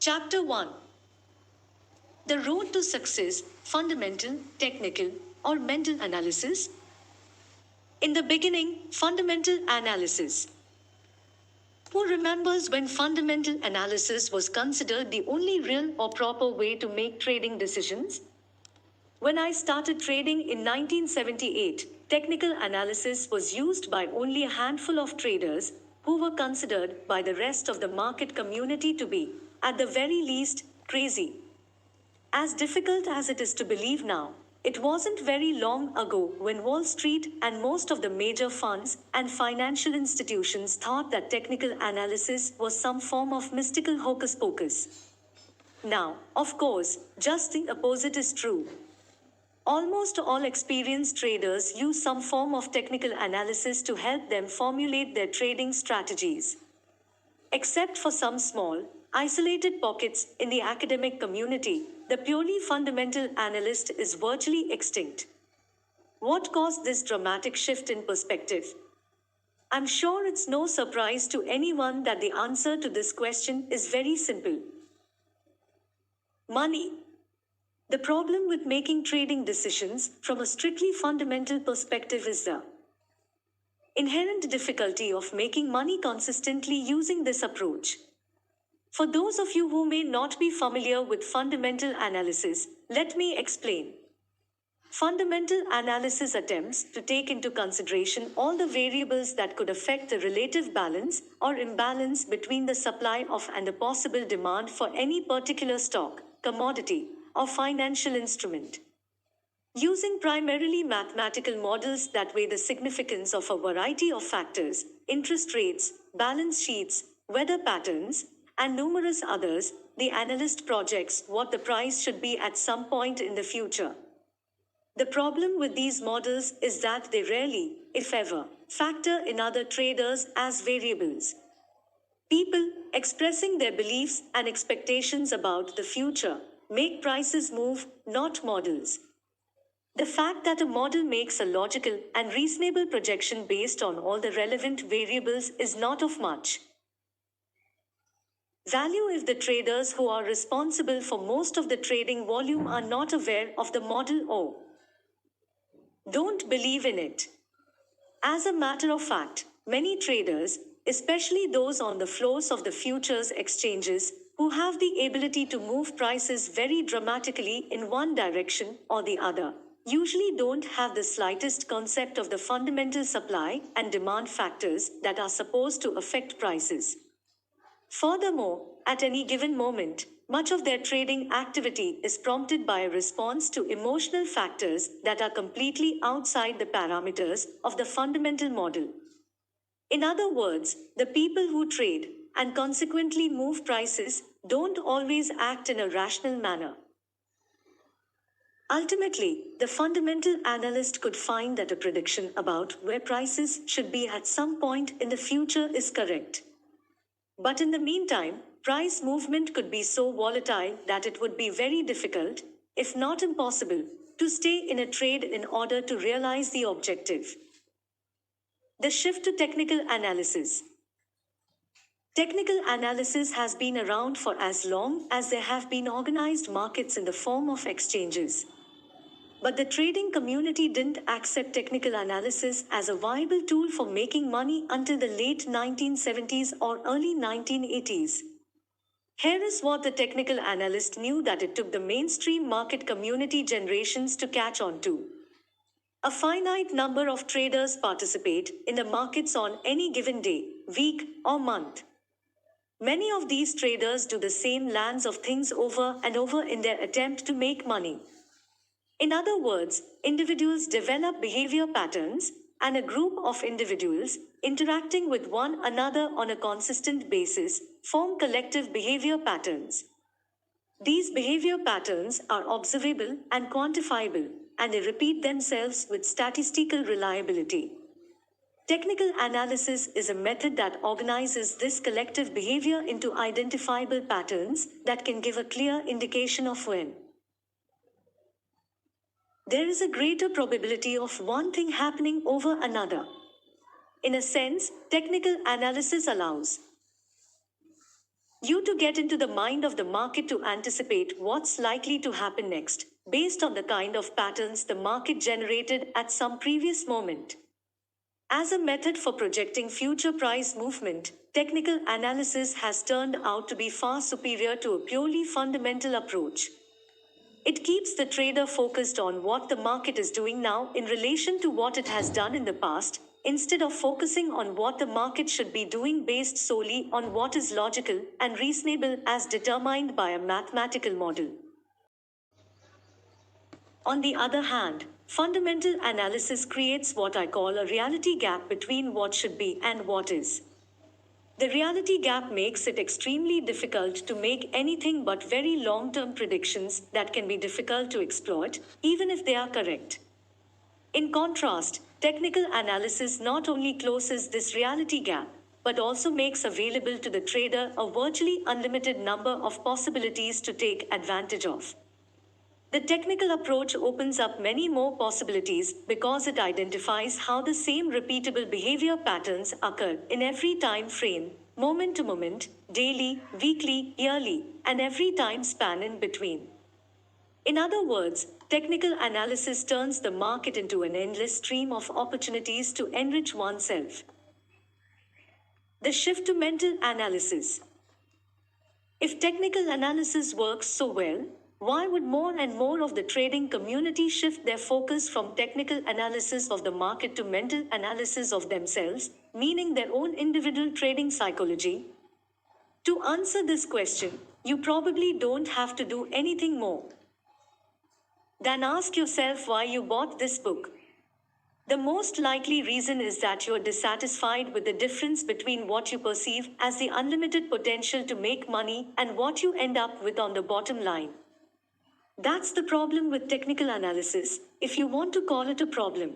Chapter 1. The Road to Success: Fundamental, Technical, or Mental Analysis. In the beginning, fundamental analysis. Who remembers when fundamental analysis was considered the only real or proper way to make trading decisions? When I started trading in 1978, technical analysis was used by only a handful of traders who were considered by the rest of the market community to be, at the very least, crazy. As difficult as it is to believe now, it wasn't very long ago when Wall Street and most of the major funds and financial institutions thought that technical analysis was some form of mystical hocus pocus. Now, of course, just the opposite is true. Almost all experienced traders use some form of technical analysis to help them formulate their trading strategies. Except for some small, isolated pockets in the academic community, the purely fundamental analyst is virtually extinct. What caused this dramatic shift in perspective? I'm sure it's no surprise to anyone that the answer to this question is very simple. Money. The problem with making trading decisions from a strictly fundamental perspective is the inherent difficulty of making money consistently using this approach. For those of you who may not be familiar with fundamental analysis, let me explain. Fundamental analysis attempts to take into consideration all the variables that could affect the relative balance or imbalance between the supply of and the possible demand for any particular stock, commodity, or financial instrument. Using primarily mathematical models that weigh the significance of a variety of factors, interest rates, balance sheets, weather patterns, and numerous others, the analyst projects what the price should be at some point in the future. The problem with these models is that they rarely, if ever, factor in other traders as variables. People expressing their beliefs and expectations about the future make prices move, not models. The fact that a model makes a logical and reasonable projection based on all the relevant variables is not of much value if the traders who are responsible for most of the trading volume are not aware of the model or don't believe in it. As a matter of fact, many traders, especially those on the floors of the futures exchanges, who have the ability to move prices very dramatically in one direction or the other, usually don't have the slightest concept of the fundamental supply and demand factors that are supposed to affect prices. Furthermore, at any given moment, much of their trading activity is prompted by a response to emotional factors that are completely outside the parameters of the fundamental model. In other words, the people who trade and consequently move prices don't always act in a rational manner. Ultimately, the fundamental analyst could find that a prediction about where prices should be at some point in the future is correct. But in the meantime, price movement could be so volatile that it would be very difficult, if not impossible, to stay in a trade in order to realize the objective. The shift to technical analysis. Technical analysis has been around for as long as there have been organized markets in the form of exchanges. But the trading community didn't accept technical analysis as a viable tool for making money until the late 1970s or early 1980s. Here is what the technical analyst knew that it took the mainstream market community generations to catch on to. A finite number of traders participate in the markets on any given day, week, or month. Many of these traders do the same lands of things over and over in their attempt to make money. In other words, individuals develop behavior patterns, and a group of individuals, interacting with one another on a consistent basis, form collective behavior patterns. These behavior patterns are observable and quantifiable, and they repeat themselves with statistical reliability. Technical analysis is a method that organizes this collective behavior into identifiable patterns that can give a clear indication of when there is a greater probability of one thing happening over another. In a sense, technical analysis allows you to get into the mind of the market to anticipate what's likely to happen next, based on the kind of patterns the market generated at some previous moment. As a method for projecting future price movement, technical analysis has turned out to be far superior to a purely fundamental approach. It keeps the trader focused on what the market is doing now in relation to what it has done in the past, instead of focusing on what the market should be doing based solely on what is logical and reasonable as determined by a mathematical model. On the other hand, fundamental analysis creates what I call a reality gap between what should be and what is. The reality gap makes it extremely difficult to make anything but very long term predictions that can be difficult to exploit, even if they are correct. In contrast, technical analysis not only closes this reality gap, but also makes available to the trader a virtually unlimited number of possibilities to take advantage of. The technical approach opens up many more possibilities because it identifies how the same repeatable behavior patterns occur in every time frame, moment to moment, daily, weekly, yearly, and every time span in between. In other words, technical analysis turns the market into an endless stream of opportunities to enrich oneself. The shift to mental analysis. If technical analysis works so well, why would more and more of the trading community shift their focus from technical analysis of the market to mental analysis of themselves, meaning their own individual trading psychology? To answer this question, you probably don't have to do anything more than ask yourself why you bought this book. The most likely reason is that you're dissatisfied with the difference between what you perceive as the unlimited potential to make money and what you end up with on the bottom line. That's the problem with technical analysis, if you want to call it a problem.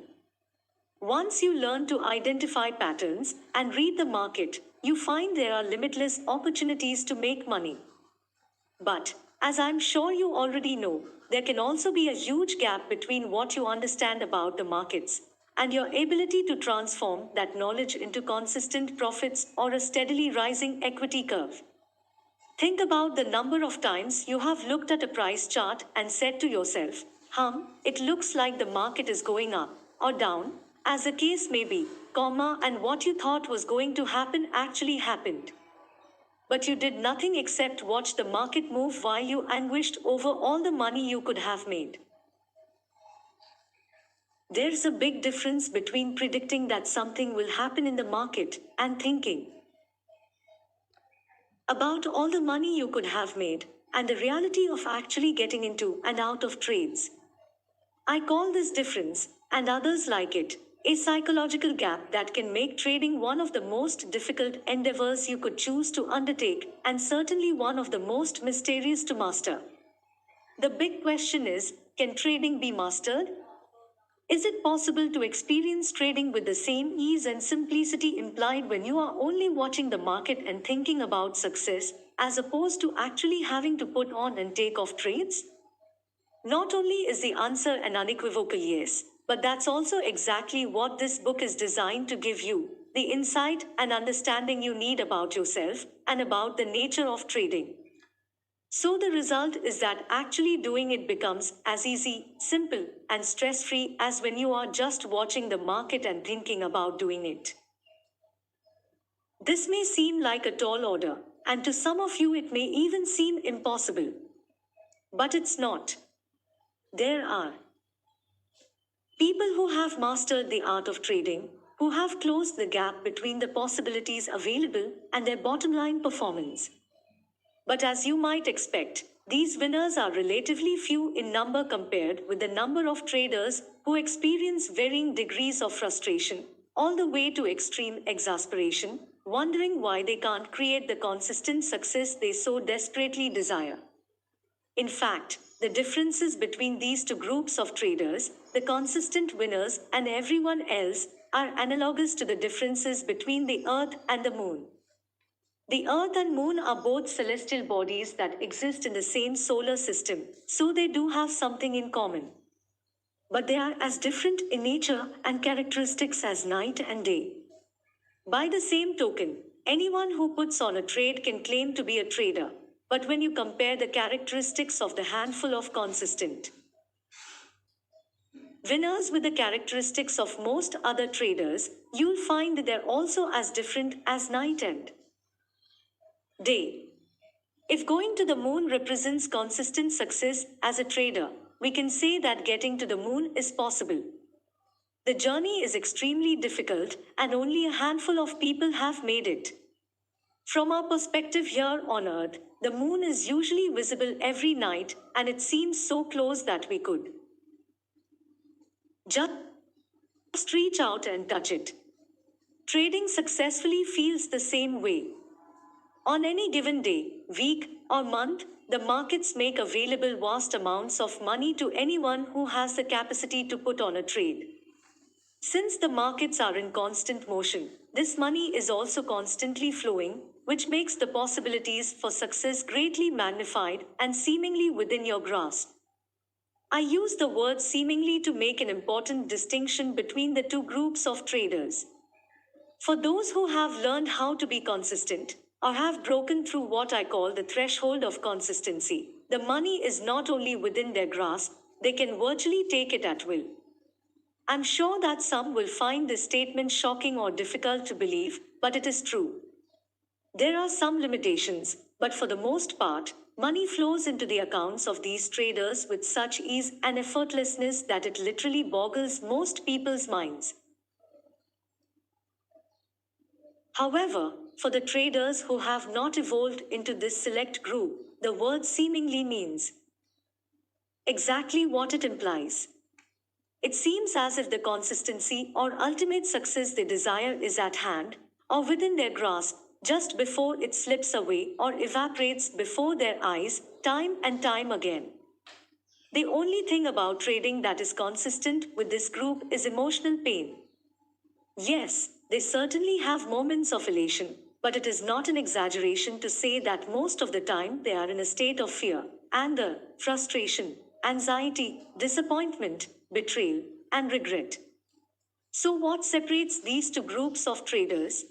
Once you learn to identify patterns and read the market, you find there are limitless opportunities to make money. But, as I'm sure you already know, there can also be a huge gap between what you understand about the markets and your ability to transform that knowledge into consistent profits or a steadily rising equity curve. Think about the number of times you have looked at a price chart and said to yourself, it looks like the market is going up or down, as the case may be, and what you thought was going to happen actually happened. But you did nothing except watch the market move while you anguished over all the money you could have made. There's a big difference between predicting that something will happen in the market and thinking about all the money you could have made and the reality of actually getting into and out of trades. I call this difference, and others like it, a psychological gap that can make trading one of the most difficult endeavors you could choose to undertake, and certainly one of the most mysterious to master. The big question is, can trading be mastered? Is it possible to experience trading with the same ease and simplicity implied when you are only watching the market and thinking about success, as opposed to actually having to put on and take off trades? Not only is the answer an unequivocal yes, but that's also exactly what this book is designed to give you, the insight and understanding you need about yourself and about the nature of trading. So the result is that actually doing it becomes as easy, simple, and stress-free as when you are just watching the market and thinking about doing it. This may seem like a tall order, and to some of you it may even seem impossible. But it's not. There are people who have mastered the art of trading, who have closed the gap between the possibilities available and their bottom line performance. But as you might expect, these winners are relatively few in number compared with the number of traders who experience varying degrees of frustration, all the way to extreme exasperation, wondering why they can't create the consistent success they so desperately desire. In fact, the differences between these two groups of traders, the consistent winners and everyone else, are analogous to the differences between the Earth and the Moon. The Earth and Moon are both celestial bodies that exist in the same solar system, so they do have something in common. But they are as different in nature and characteristics as night and day. By the same token, Anyone who puts on a trade can claim to be a trader. But when you compare the characteristics of the handful of consistent winners with the characteristics of most other traders, you'll find that they're also as different as night and day. If going to the moon represents consistent success as a trader, we can say that getting to the moon is possible. The journey is extremely difficult, and only a handful of people have made it. From our perspective here on Earth, the moon is usually visible every night, and it seems so close that we could just reach out and touch it. Trading successfully feels the same way. On any given day, week, or month, the markets make available vast amounts of money to anyone who has the capacity to put on a trade. Since the markets are in constant motion, this money is also constantly flowing, which makes the possibilities for success greatly magnified and seemingly within your grasp. I use the word seemingly to make an important distinction between the two groups of traders. For those who have learned how to be consistent, or have broken through what I call the threshold of consistency, the money is not only within their grasp, they can virtually take it at will. I'm sure that some will find this statement shocking or difficult to believe, but it is true. There are some limitations, but for the most part, money flows into the accounts of these traders with such ease and effortlessness that it literally boggles most people's minds. However, for the traders who have not evolved into this select group, the word seemingly means exactly what it implies. It seems as if the consistency or ultimate success they desire is at hand, or within their grasp, just before it slips away or evaporates before their eyes, time and time again. The only thing about trading that is consistent with this group is emotional pain. Yes, they certainly have moments of elation, but it is not an exaggeration to say that most of the time they are in a state of fear, anger, frustration, anxiety, disappointment, betrayal, and regret. So, what separates these two groups of traders?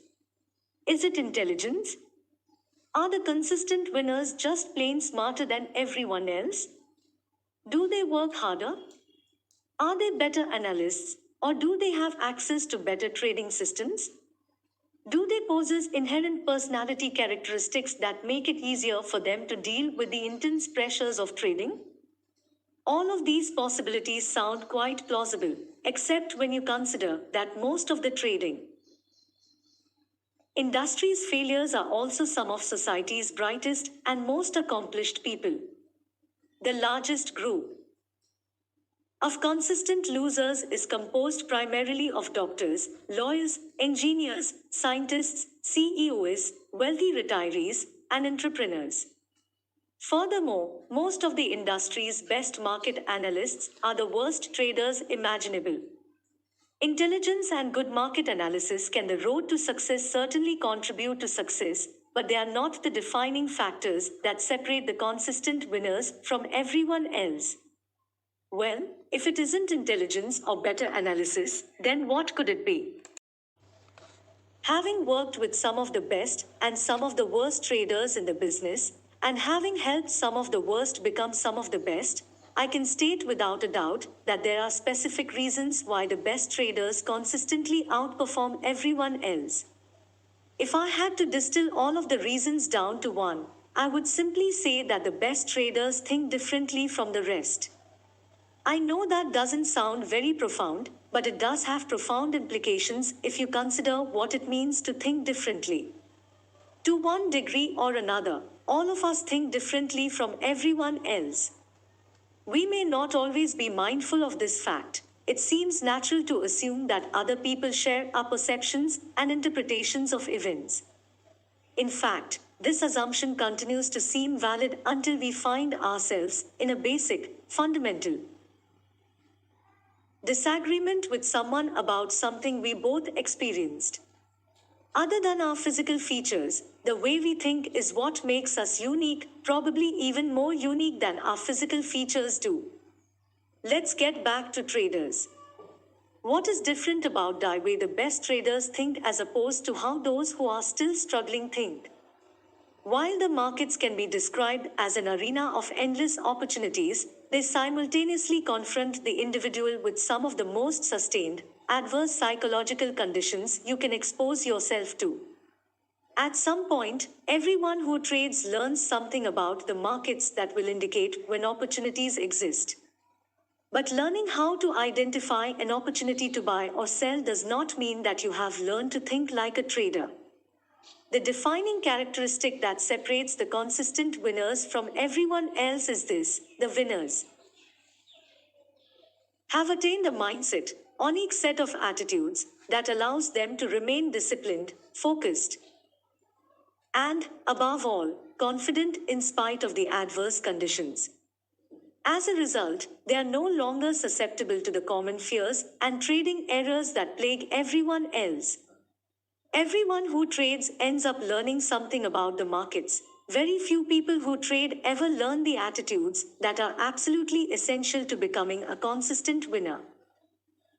Is it intelligence? Are the consistent winners just plain smarter than everyone else? Do they work harder? Are they better analysts, or do they have access to better trading systems? Do they possess inherent personality characteristics that make it easier for them to deal with the intense pressures of trading? All of these possibilities sound quite plausible, except when you consider that most of the trading industry's failures are also some of society's brightest and most accomplished people. The largest group of consistent losers is composed primarily of doctors, lawyers, engineers, scientists, CEOs, wealthy retirees, and entrepreneurs. Furthermore, most of the industry's best market analysts are the worst traders imaginable. Intelligence and good market analysis can the road to success certainly contribute to success, but they are not the defining factors that separate the consistent winners from everyone else. Well, if it isn't intelligence or better analysis, then what could it be? Having worked with some of the best and some of the worst traders in the business, and having helped some of the worst become some of the best, I can state without a doubt that there are specific reasons why the best traders consistently outperform everyone else. If I had to distill all of the reasons down to one, I would simply say that the best traders think differently from the rest. I know that doesn't sound very profound, but it does have profound implications if you consider what it means to think differently. To one degree or another, all of us think differently from everyone else. We may not always be mindful of this fact. It seems natural to assume that other people share our perceptions and interpretations of events. In fact, this assumption continues to seem valid until we find ourselves in a basic, fundamental disagreement with someone about something we both experienced. Other than our physical features, the way we think is what makes us unique, probably even more unique than our physical features do. Let's get back to traders. What is different about the way the best traders think as opposed to how those who are still struggling think? While the markets can be described as an arena of endless opportunities, they simultaneously confront the individual with some of the most sustained, adverse psychological conditions you can expose yourself to. At some point, everyone who trades learns something about the markets that will indicate when opportunities exist. But learning how to identify an opportunity to buy or sell does not mean that you have learned to think like a trader. The defining characteristic that separates the consistent winners from everyone else is this: the winners have attained a mindset, unique set of attitudes, that allows them to remain disciplined, focused, and, above all, confident in spite of the adverse conditions. As a result, they are no longer susceptible to the common fears and trading errors that plague everyone else. Everyone who trades ends up learning something about the markets. Very few people who trade ever learn the attitudes that are absolutely essential to becoming a consistent winner.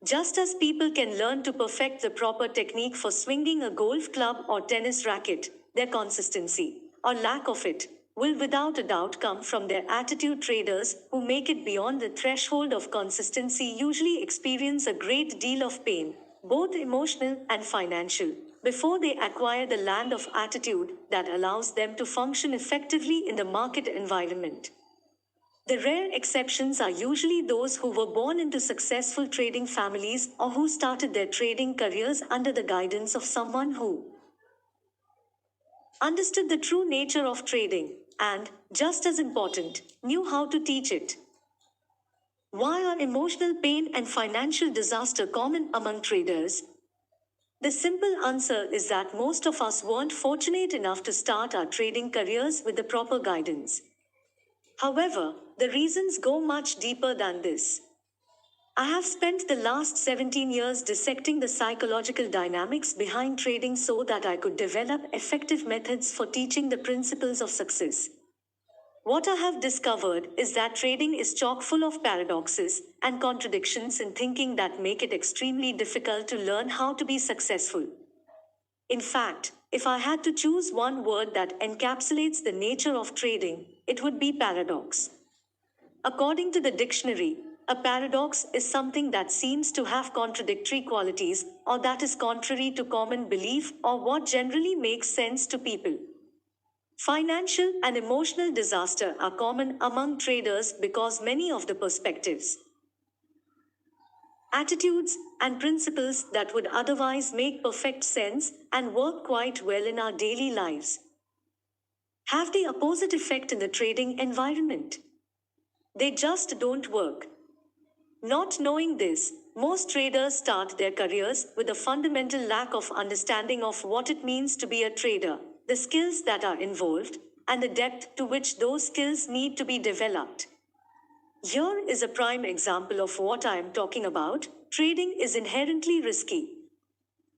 Just as people can learn to perfect the proper technique for swinging a golf club or tennis racket, their consistency, or lack of it, will without a doubt come from their attitude. Traders who make it beyond the threshold of consistency usually experience a great deal of pain, both emotional and financial, before they acquire the land of attitude that allows them to function effectively in the market environment. The rare exceptions are usually those who were born into successful trading families or who started their trading careers under the guidance of someone who understood the true nature of trading and, just as important, knew how to teach it. Why are emotional pain and financial disaster common among traders? The simple answer is that most of us weren't fortunate enough to start our trading careers with the proper guidance. However, the reasons go much deeper than this. I have spent the last 17 years dissecting the psychological dynamics behind trading so that I could develop effective methods for teaching the principles of success. What I have discovered is that trading is chock full of paradoxes and contradictions in thinking that make it extremely difficult to learn how to be successful. In fact, if I had to choose one word that encapsulates the nature of trading, it would be paradox. According to the dictionary, a paradox is something that seems to have contradictory qualities or that is contrary to common belief or what generally makes sense to people. Financial and emotional disaster are common among traders because many of the perspectives, attitudes, and principles that would otherwise make perfect sense and work quite well in our daily lives have the opposite effect in the trading environment. They just don't work. Not knowing this, most traders start their careers with a fundamental lack of understanding of what it means to be a trader, the skills that are involved, and the depth to which those skills need to be developed. Here is a prime example of what I am talking about. Trading is inherently risky.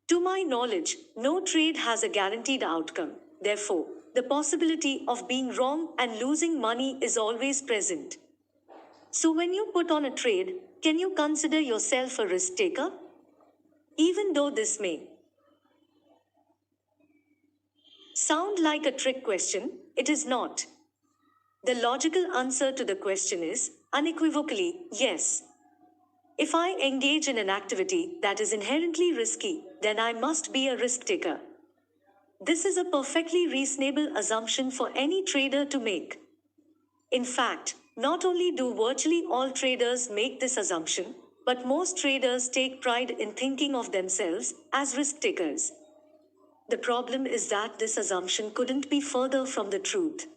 To my knowledge, no trade has a guaranteed outcome. Therefore, the possibility of being wrong and losing money is always present. So when you put on a trade, can you consider yourself a risk taker? Even though this may sound like a trick question, it is not. The logical answer to the question is unequivocally yes. If I engage in an activity that is inherently risky, then I must be a risk taker. This is a perfectly reasonable assumption for any trader to make. In fact, not only do virtually all traders make this assumption, but most traders take pride in thinking of themselves as risk takers. The problem is that this assumption couldn't be further from the truth.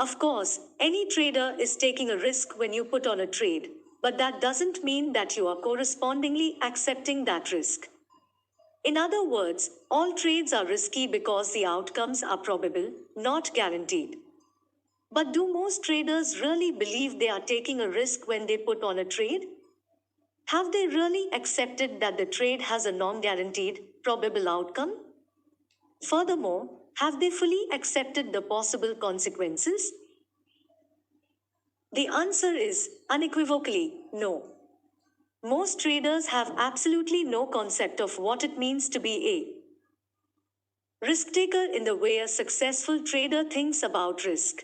Of course, any trader is taking a risk when you put on a trade, but that doesn't mean that you are correspondingly accepting that risk. In other words, all trades are risky because the outcomes are probable, not guaranteed. But do most traders really believe they are taking a risk when they put on a trade? Have they really accepted that the trade has a non-guaranteed, probable outcome? Furthermore, have they fully accepted the possible consequences? The answer is unequivocally no. Most traders have absolutely no concept of what it means to be a risk taker in the way a successful trader thinks about risk.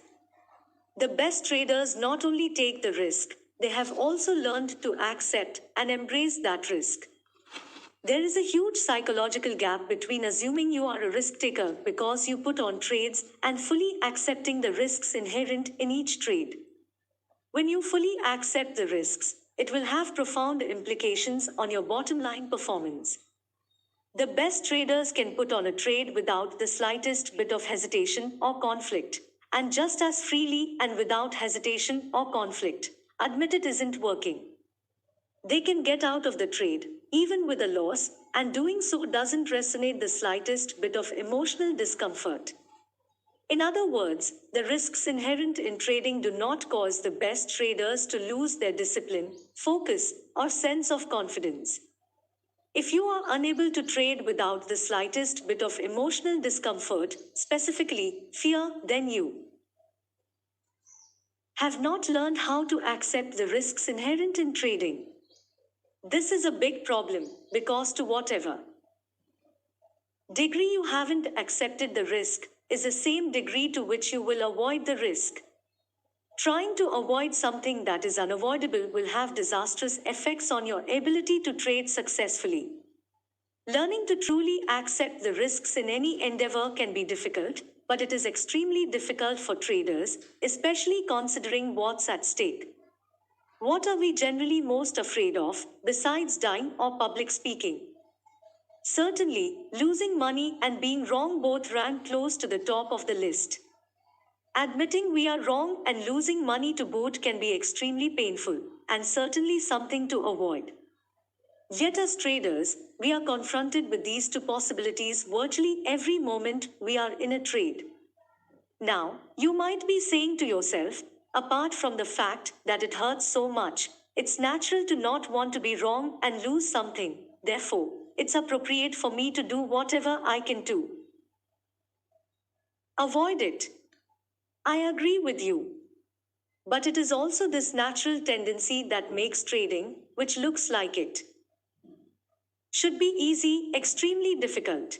The best traders not only take the risk, they have also learned to accept and embrace that risk. There is a huge psychological gap between assuming you are a risk taker because you put on trades and fully accepting the risks inherent in each trade. When you fully accept the risks, it will have profound implications on your bottom line performance. The best traders can put on a trade without the slightest bit of hesitation or conflict, and just as freely and without hesitation or conflict, admit it isn't working. They can get out of the trade, even with a loss, and doing so doesn't resonate the slightest bit of emotional discomfort. In other words, the risks inherent in trading do not cause the best traders to lose their discipline, focus, or sense of confidence. If you are unable to trade without the slightest bit of emotional discomfort, specifically fear, then you have not learned how to accept the risks inherent in trading. This is a big problem because, to whatever degree you haven't accepted the risk, is the same degree to which you will avoid the risk. Trying to avoid something that is unavoidable will have disastrous effects on your ability to trade successfully. Learning to truly accept the risks in any endeavor can be difficult, but it is extremely difficult for traders, especially considering what's at stake. What are we generally most afraid of, besides dying or public speaking? Certainly, losing money and being wrong both rank close to the top of the list. Admitting we are wrong and losing money to boot can be extremely painful, and certainly something to avoid. Yet, as traders, we are confronted with these two possibilities virtually every moment we are in a trade. Now, you might be saying to yourself, apart from the fact that it hurts so much, it's natural to not want to be wrong and lose something, therefore, it's appropriate for me to do whatever I can to avoid it. I agree with you. But it is also this natural tendency that makes trading, which looks like it should be easy, extremely difficult.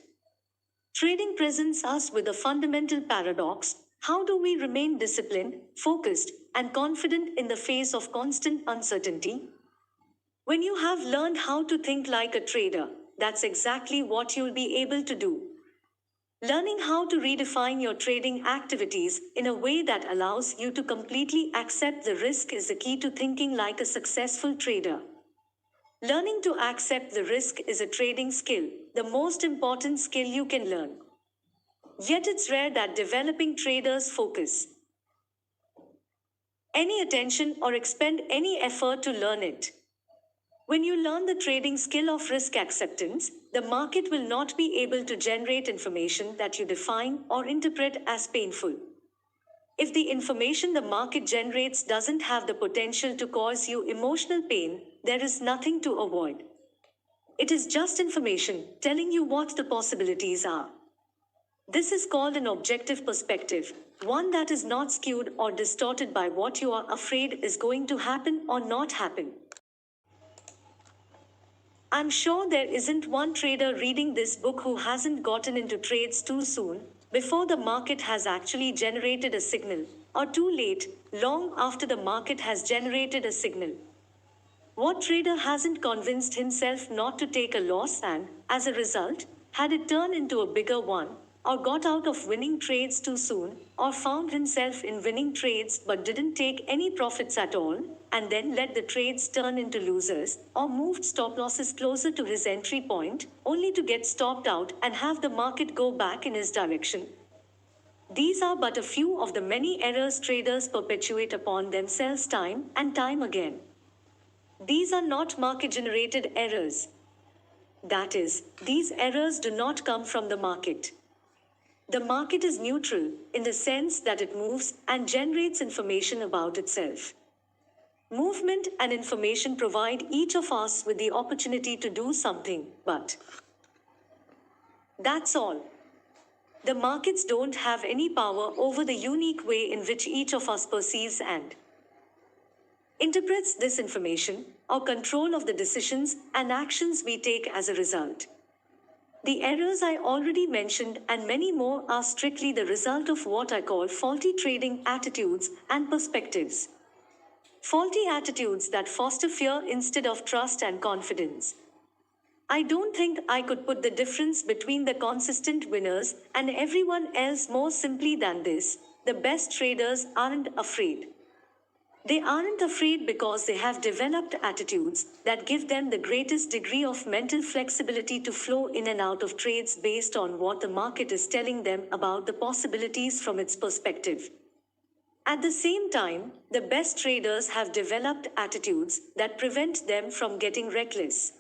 Trading presents us with a fundamental paradox. How do we remain disciplined, focused, and confident in the face of constant uncertainty? When you have learned how to think like a trader, that's exactly what you'll be able to do. Learning how to redefine your trading activities in a way that allows you to completely accept the risk is the key to thinking like a successful trader. Learning to accept the risk is a trading skill, the most important skill you can learn. Yet it's rare that developing traders focus any attention or expend any effort to learn it. When you learn the trading skill of risk acceptance, the market will not be able to generate information that you define or interpret as painful. If the information the market generates doesn't have the potential to cause you emotional pain, there is nothing to avoid. It is just information telling you what the possibilities are. This is called an objective perspective, one that is not skewed or distorted by what you are afraid is going to happen or not happen. I'm sure there isn't one trader reading this book who hasn't gotten into trades too soon, before the market has actually generated a signal, or too late, long after the market has generated a signal. What trader hasn't convinced himself not to take a loss and, as a result, had it turn into a bigger one, or got out of winning trades too soon, or found himself in winning trades but didn't take any profits at all, and then let the trades turn into losers, or moved stop losses closer to his entry point, only to get stopped out and have the market go back in his direction? These are but a few of the many errors traders perpetuate upon themselves time and time again. These are not market-generated errors. That is, these errors do not come from the market. The market is neutral, in the sense that it moves and generates information about itself. Movement and information provide each of us with the opportunity to do something, but that's all. The markets don't have any power over the unique way in which each of us perceives and interprets this information, or control of the decisions and actions we take as a result. The errors I already mentioned and many more are strictly the result of what I call faulty trading attitudes and perspectives. Faulty attitudes that foster fear instead of trust and confidence. I don't think I could put the difference between the consistent winners and everyone else more simply than this: the best traders aren't afraid. They aren't afraid because they have developed attitudes that give them the greatest degree of mental flexibility to flow in and out of trades based on what the market is telling them about the possibilities from its perspective. At the same time, the best traders have developed attitudes that prevent them from getting reckless.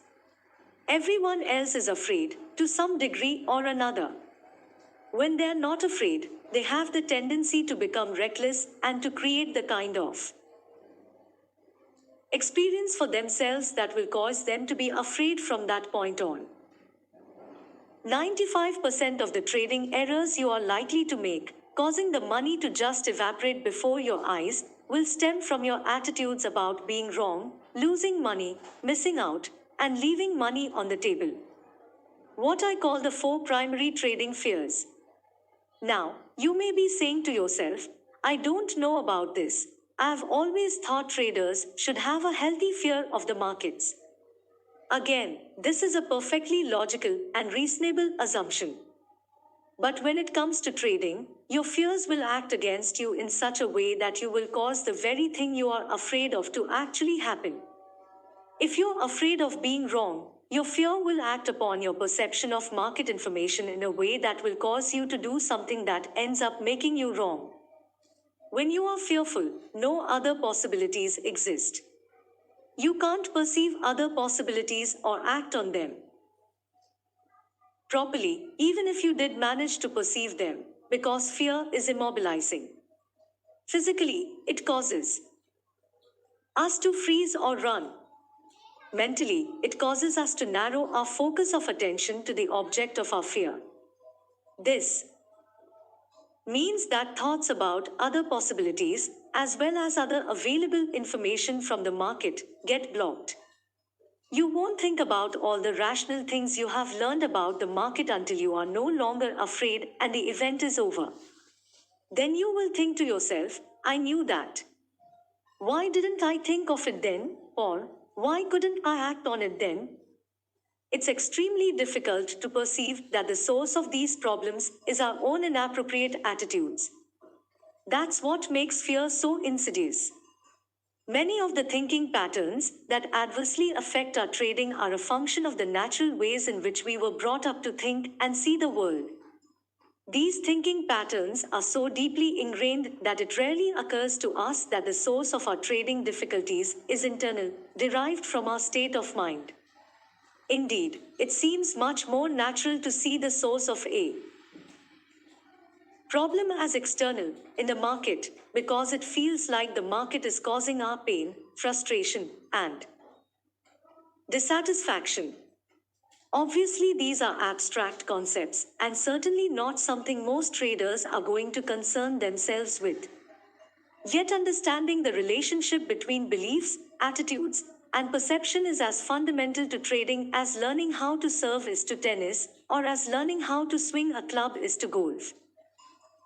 Everyone else is afraid, to some degree or another. When they are not afraid, they have the tendency to become reckless and to create the kind of experience for themselves that will cause them to be afraid from that point on. 95% of the trading errors you are likely to make, causing the money to just evaporate before your eyes, will stem from your attitudes about being wrong, losing money, missing out, and leaving money on the table. What I call the 4 primary trading fears. Now, you may be saying to yourself, I don't know about this. I've always thought traders should have a healthy fear of the markets. Again, this is a perfectly logical and reasonable assumption. But when it comes to trading, your fears will act against you in such a way that you will cause the very thing you are afraid of to actually happen. If you're afraid of being wrong, your fear will act upon your perception of market information in a way that will cause you to do something that ends up making you wrong. When you are fearful, no other possibilities exist. You can't perceive other possibilities or act on them properly, even if you did manage to perceive them, because fear is immobilizing. Physically, it causes us to freeze or run. Mentally, it causes us to narrow our focus of attention to the object of our fear. This means that thoughts about other possibilities, as well as other available information from the market, get blocked. You won't think about all the rational things you have learned about the market until you are no longer afraid and the event is over. Then you will think to yourself, I knew that. Why didn't I think of it then? Or, why couldn't I act on it then? It's extremely difficult to perceive that the source of these problems is our own inappropriate attitudes. That's what makes fear so insidious. Many of the thinking patterns that adversely affect our trading are a function of the natural ways in which we were brought up to think and see the world. These thinking patterns are so deeply ingrained that it rarely occurs to us that the source of our trading difficulties is internal, derived from our state of mind. Indeed, it seems much more natural to see the source of a problem as external, in the market, because it feels like the market is causing our pain, frustration, and dissatisfaction. Obviously, these are abstract concepts, and certainly not something most traders are going to concern themselves with. Yet understanding the relationship between beliefs, attitudes, and perception is as fundamental to trading as learning how to serve is to tennis, or as learning how to swing a club is to golf.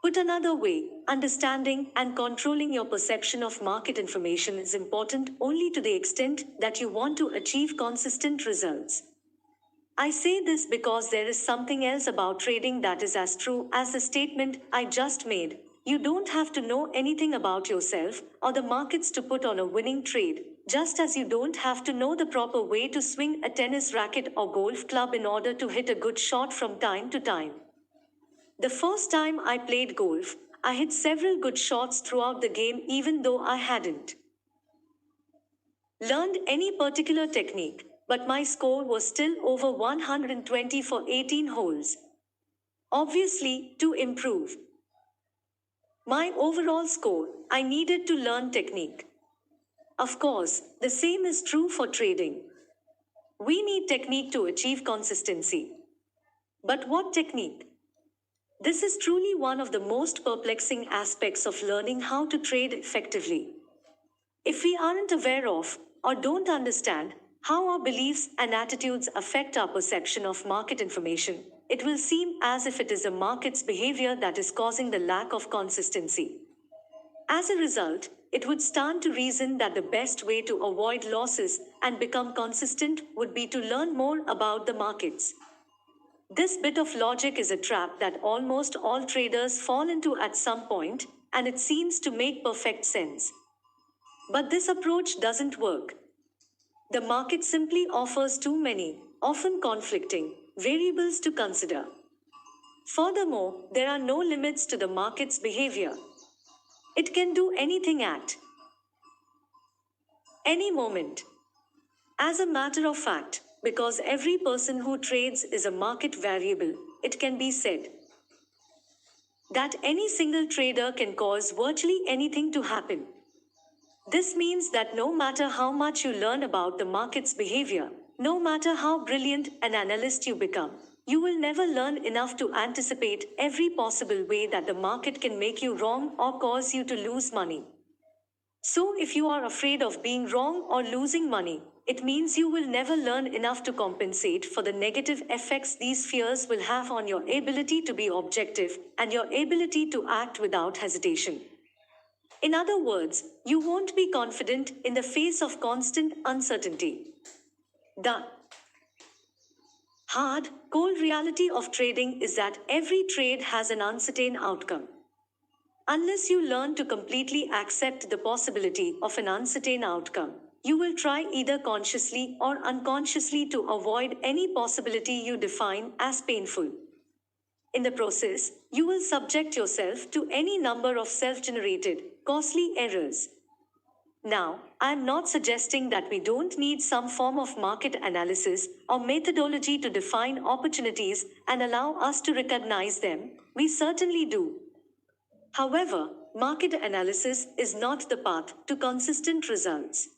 Put another way, understanding and controlling your perception of market information is important only to the extent that you want to achieve consistent results. I say this because there is something else about trading that is as true as the statement I just made. You don't have to know anything about yourself or the markets to put on a winning trade, just as you don't have to know the proper way to swing a tennis racket or golf club in order to hit a good shot from time to time. The first time I played golf, I hit several good shots throughout the game even though I hadn't learned any particular technique, but my score was still over 120 for 18 holes. Obviously, to improve my overall score, I needed to learn technique. Of course, the same is true for trading. We need technique to achieve consistency. But what technique? This is truly one of the most perplexing aspects of learning how to trade effectively. If we aren't aware of, or don't understand, how our beliefs and attitudes affect our perception of market information, it will seem as if it is the market's behavior that is causing the lack of consistency. As a result, it would stand to reason that the best way to avoid losses and become consistent would be to learn more about the markets. This bit of logic is a trap that almost all traders fall into at some point, and it seems to make perfect sense. But this approach doesn't work. The market simply offers too many, often conflicting, variables to consider. Furthermore, there are no limits to the market's behavior. It can do anything at any moment. As a matter of fact, because every person who trades is a market variable, it can be said that any single trader can cause virtually anything to happen. This means that no matter how much you learn about the market's behavior, no matter how brilliant an analyst you become, you will never learn enough to anticipate every possible way that the market can make you wrong or cause you to lose money. So, if you are afraid of being wrong or losing money, it means you will never learn enough to compensate for the negative effects these fears will have on your ability to be objective and your ability to act without hesitation. In other words, you won't be confident in the face of constant uncertainty. The hard, cold reality of trading is that every trade has an uncertain outcome. Unless you learn to completely accept the possibility of an uncertain outcome, you will try either consciously or unconsciously to avoid any possibility you define as painful. In the process, you will subject yourself to any number of self-generated, costly errors. Now, I am not suggesting that we don't need some form of market analysis or methodology to define opportunities and allow us to recognize them. We certainly do. However, market analysis is not the path to consistent results.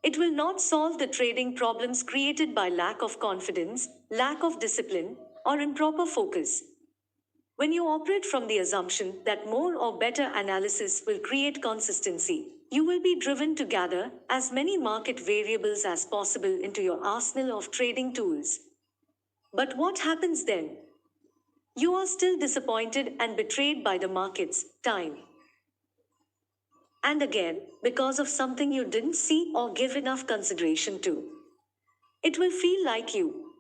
It will not solve the trading problems created by lack of confidence, lack of discipline, or improper focus. When you operate from the assumption that more or better analysis will create consistency, you will be driven to gather as many market variables as possible into your arsenal of trading tools. But what happens then? You are still disappointed and betrayed by the markets, time and again, because of something you didn't see or give enough consideration to. It will feel like you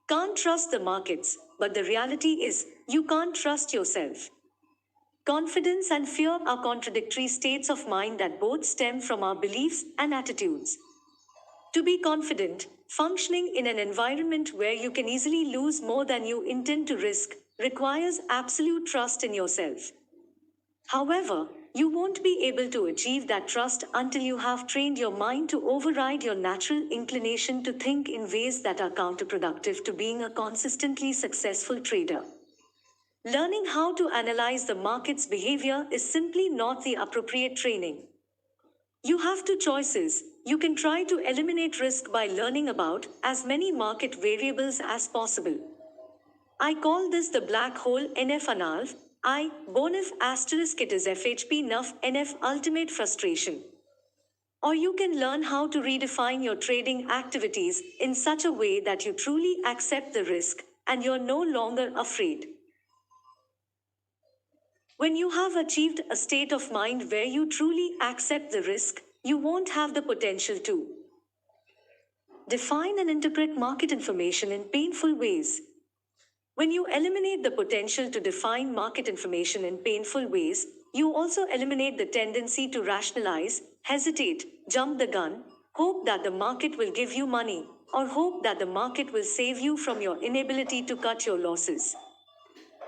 can't trust the markets, but the reality is, you can't trust yourself. Confidence and fear are contradictory states of mind that both stem from our beliefs and attitudes. To be confident, functioning in an environment where you can easily lose more than you intend to risk requires absolute trust in yourself. However, you won't be able to achieve that trust until you have trained your mind to override your natural inclination to think in ways that are counterproductive to being a consistently successful trader. Learning how to analyze the market's behavior is simply not the appropriate training. You have two choices. You can try to eliminate risk by learning about as many market variables as possible. I call this the black hole NF analf. I, bonif asterisk it is FHP nuf NF ultimate frustration. Or you can learn how to redefine your trading activities in such a way that you truly accept the risk and you're no longer afraid. When you have achieved a state of mind where you truly accept the risk, you won't have the potential to define and interpret market information in painful ways. When you eliminate the potential to define market information in painful ways, you also eliminate the tendency to rationalize, hesitate, jump the gun, hope that the market will give you money, or hope that the market will save you from your inability to cut your losses.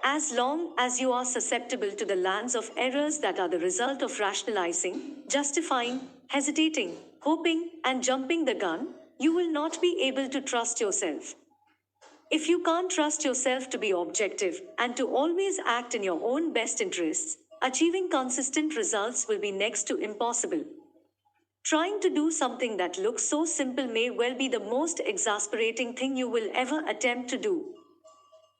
As long as you are susceptible to the lands of errors that are the result of rationalizing, justifying, hesitating, hoping, and jumping the gun, you will not be able to trust yourself. If you can't trust yourself to be objective and to always act in your own best interests, achieving consistent results will be next to impossible. Trying to do something that looks so simple may well be the most exasperating thing you will ever attempt to do.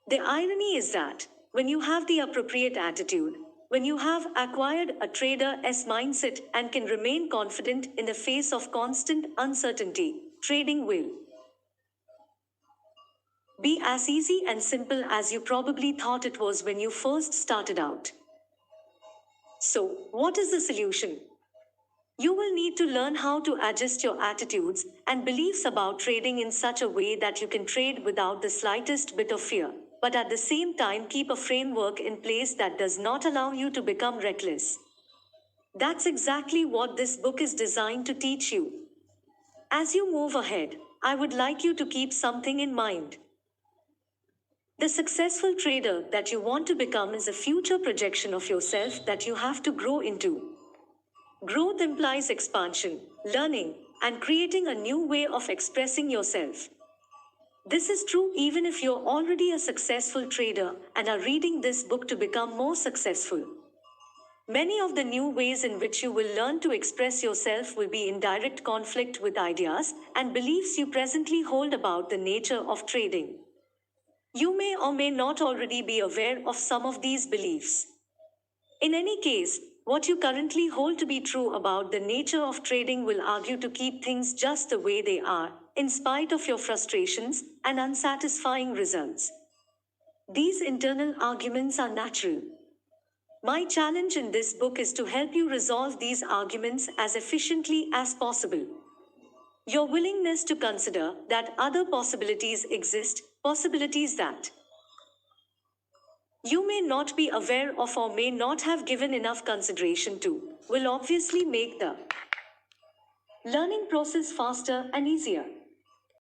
The irony is that, when you have the appropriate attitude, When you have acquired a trader's mindset and can remain confident in the face of constant uncertainty, trading will be as easy and simple as you probably thought it was when you first started out. So, what is the solution? You will need to learn how to adjust your attitudes and beliefs about trading in such a way that you can trade without the slightest bit of fear, but at the same time keep a framework in place that does not allow you to become reckless. That's exactly what this book is designed to teach you. As you move ahead, I would like you to keep something in mind. The successful trader that you want to become is a future projection of yourself that you have to grow into. Growth implies expansion, learning, and creating a new way of expressing yourself. This is true even if you're already a successful trader and are reading this book to become more successful. Many of the new ways in which you will learn to express yourself will be in direct conflict with ideas and beliefs you presently hold about the nature of trading. You may or may not already be aware of some of these beliefs. In any case, what you currently hold to be true about the nature of trading will argue to keep things just the way they are, in spite of your frustrations and unsatisfying results. These internal arguments are natural. My challenge in this book is to help you resolve these arguments as efficiently as possible. Your willingness to consider that other possibilities exist, possibilities that you may not be aware of or may not have given enough consideration to, will obviously make the learning process faster and easier.